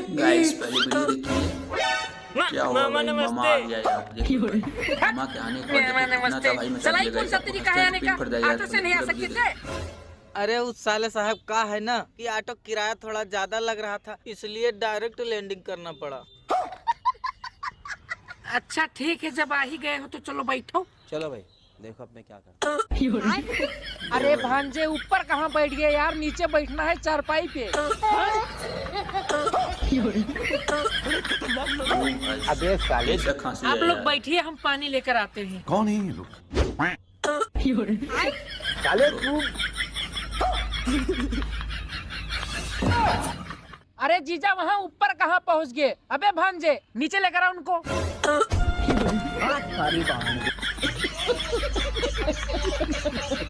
Guys पहले video देखिए क्या हुआ भाई, मामा आ गया यार। देखिए भाई, मामा के आने के बाद देखो कितना था भाई मचा दिया गाइस। आपको पीठ फट जाएगा, ऑटो से नहीं आ सकते थे। अरे उस साले साहब का है ना कि ऑटो किराया थोड़ा ज्यादा लग रहा था, इसलिए डायरेक्ट लैंडिंग करना पड़ा। अच्छा ठीक है, जब आ ही गए हो तो चलो बैठो। चलो भाई देखो अब मैं क्या करता। अरे भांजे ऊपर कहाँ बैठ गए यार, नीचे बैठना है चारपाई पे। अबे साले आप लोग बैठिए, हम पानी लेकर आते हैं। कौन है ये लोग? साले तू अरे जीजा वहाँ ऊपर कहाँ पहुँच गए? अबे भांजे नीचे लेकर आ उनको।